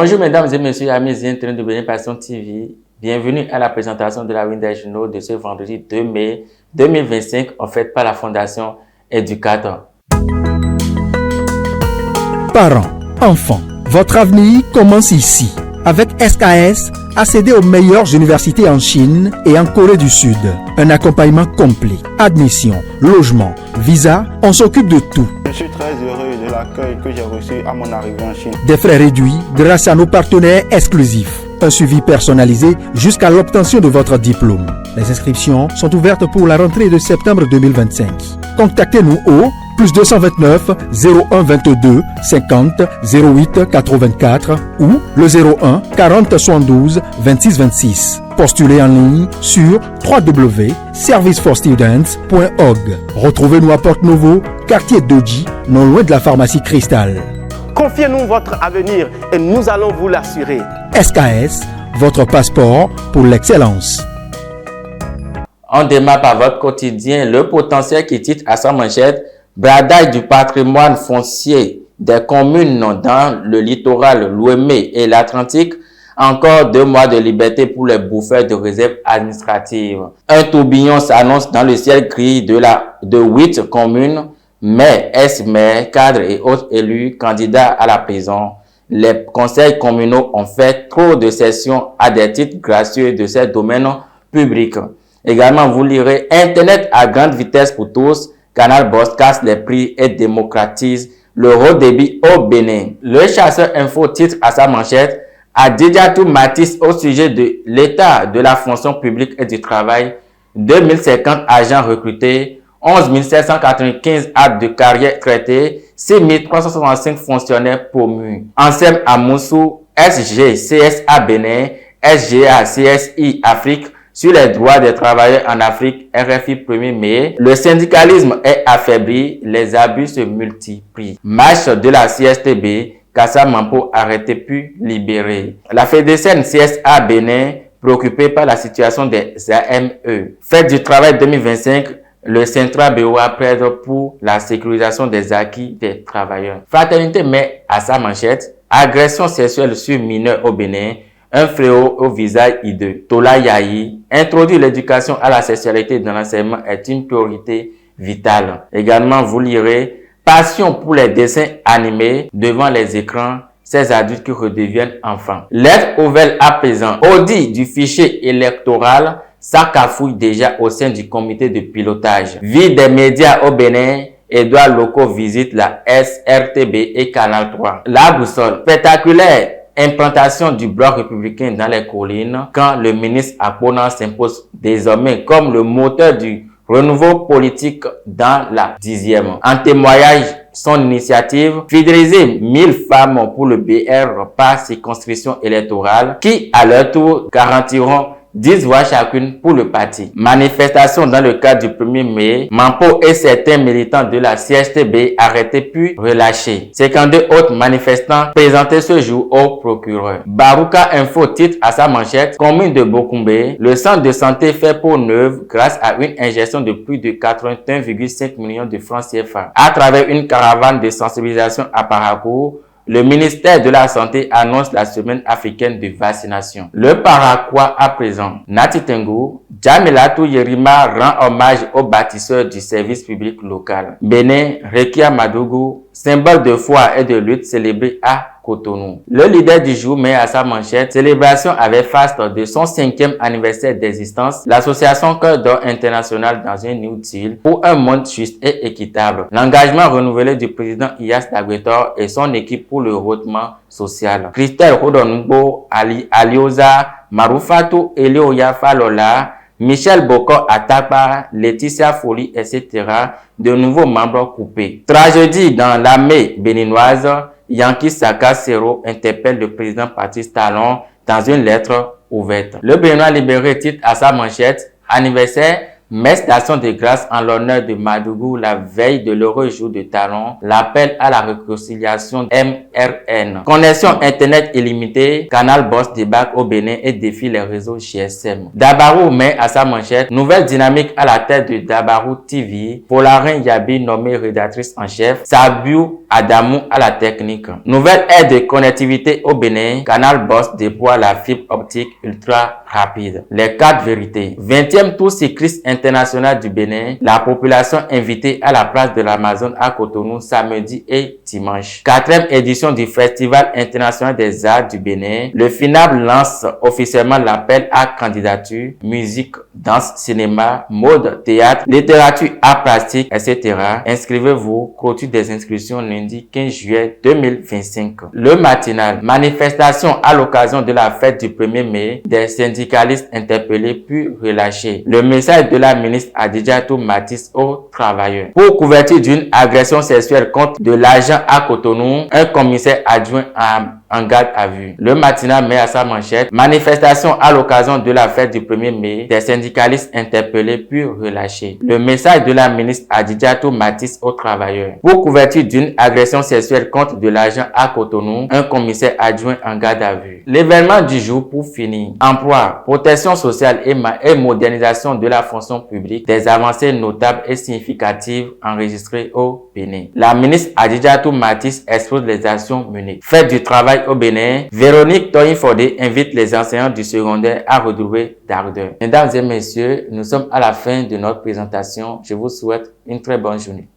Bonjour mesdames et messieurs, amis internautes de Bénin Passion TV. Bienvenue à la présentation de la Windows Journaux de ce vendredi 2 mai 2025, offerte par la Fondation Éducateur. Parents, enfants, votre avenir commence ici. Avec SKS, accédez aux meilleures universités en Chine et en Corée du Sud. Un accompagnement complet. Admission, logement, visa, on s'occupe de tout. Je suis très heureux de l'accueil que j'ai reçu à mon arrivée en Chine. Des frais réduits grâce à nos partenaires exclusifs. Un suivi personnalisé jusqu'à l'obtention de votre diplôme. Les inscriptions sont ouvertes pour la rentrée de septembre 2025. Contactez-nous au plus 229 01 22 50 08 84 ou le 01 40 72 26 26. Postulez en ligne sur www.serviceforstudents.org. Retrouvez-nous à Porte Novo, quartier Doji, non loin de la pharmacie Cristal. Confiez-nous votre avenir et nous allons vous l'assurer. SKS, votre passeport pour l'excellence. On démarre par votre quotidien, le potentiel qui titre à sa manchette « Bradage du patrimoine foncier des communes dans le littoral, l'Ouémé et l'Atlantique ». Encore 2 mois de liberté pour les bouffeurs de réserve administrative. Un tourbillon s'annonce dans le ciel gris de 8 communes, maires, ex-maires, cadres et autres élus candidats à la prison. Les conseils communaux ont fait trop de sessions à des titres gracieux de ces domaines publics. Également, vous lirez Internet à grande vitesse pour tous. Canal Boss casse les prix et démocratise le haut débit au Bénin. Le chasseur info titre à sa manchette Adjidjatou Matisse au sujet de l'état de la fonction publique et du travail. 2050 agents recrutés, 11 795 actes de carrière traités, 6 365 fonctionnaires promus. Ansem Amoussou, SG, CSA Bénin, SGA, CSI Afrique, sur les droits des travailleurs en Afrique, RFI 1er mai. Le syndicalisme est affaibli, les abus se multiplient. Marche de la CSTB, Kassa Mampo arrêté puis libéré. La FEDECEN CSA Bénin, préoccupée par la situation des AME. Fête du travail 2025, le Centra BOA plaide pour la sécurisation des acquis des travailleurs. Fraternité met à sa manchette, agression sexuelle sur mineurs au Bénin, un fléau au visage hideux. Tola Yahi, introduire l'éducation à la sexualité dans l'enseignement est une priorité vitale. Également, vous lirez passion pour les dessins animés devant les écrans, ces adultes qui redeviennent enfants. Lettre ouverte à présent. Audit du fichier électoral, ça cafouille déjà au sein du comité de pilotage. Vie des médias au Bénin, Édouard Locaux visite la SRTB et Canal 3. La boussole, spectaculaire implantation du bloc républicain dans les collines quand le ministre Akpona s'impose désormais comme le moteur du renouveau politique dans la 10e. En témoignage, son initiative, fidéliser 1000 femmes pour le BR par circonscription électorale qui, à leur tour, garantiront 10 voix chacune pour le parti. Manifestation dans le cadre du 1er mai, Mampo et certains militants de la CSTB arrêtés puis relâchés. 52 autres manifestants présentés ce jour au procureur. Barouka Info titre à sa manchette, commune de Bokoumbe, le centre de santé fait peau neuve grâce à une ingestion de plus de 81,5 millions de francs CFA. À travers une caravane de sensibilisation à Parakou, le ministère de la Santé annonce la semaine africaine de vaccination. Le Paraquois à présent. Nati Tengu, Djamelatou Yerima rend hommage aux bâtisseurs du service public local. Bénin, Rekia Madougou, symbole de foi et de lutte célébré à Cotonou. Le leader du jour met à sa manchette célébration avec faste de son 5e anniversaire d'existence, l'association Cœur d'Or International dans un New Deal pour un monde juste et équitable. L'engagement renouvelé du président Iyas Dagbetor et son équipe pour le rehaussement social. Christelle Rodongo, Alioza, Maroufatou Elioya Falola, Michel Boko Atapa, Laetitia Folie, etc. De nouveaux membres coupés. Tragédie dans l'armée béninoise. Yankee Saka Sero interpelle le président Patrice Talon dans une lettre ouverte. Le Béninois libéré titre à sa manchette anniversaire Messe d'action de grâce en l'honneur de Madougou la veille de l'heureux jour de Talon, l'appel à la réconciliation MRN. Connexion Internet illimitée, Canal Boss débarque au Bénin et défie les réseaux GSM. Dabarou met à sa manchette, nouvelle dynamique à la tête de Dabarou TV, Polarin Yabi nommée rédactrice en chef, Sabiou Adamou à la technique. Nouvelle aide de connectivité au Bénin, Canal Boss déploie la fibre optique ultra rapide. Les 4 vérités. 20e tour cycliste international du Bénin, la population invitée à la place de l'Amazone à Cotonou samedi et dimanche. 4e édition du Festival international des arts du Bénin. Le FINAB lance officiellement l'appel à candidature, musique, danse, cinéma, mode, théâtre, littérature, art plastique, etc. Inscrivez-vous, clôture des inscriptions lundi 15 juillet 2025. Le matinal, manifestation à l'occasion de la fête du 1er mai, des syndicalistes interpellés puis relâchés. Le message de la ministre Adidjatou Matisse aux travailleurs. Pour couverture d'une agression sexuelle contre de l'agent à Cotonou, un commissaire adjoint en garde à vue. Le matinal met à sa manchette, manifestation à l'occasion de la fête du 1er mai, des syndicalistes interpellés puis relâchés. Le message de la ministre Adidjatou Matisse aux travailleurs. Pour couverture d'une agression sexuelle contre de l'agent à Cotonou, un commissaire adjoint en garde à vue. L'événement du jour pour finir. Emploi, protection sociale et modernisation de la fonction publique, des avancées notables et significatives enregistrées au Bénin. La ministre Adidjatou Matisse expose les actions menées. Fête du travail au Bénin, Véronique Toyin-Fodé invite les enseignants du secondaire à redoubler d'ardeur. Mesdames et messieurs, nous sommes à la fin de notre présentation. Je vous souhaite une très bonne journée.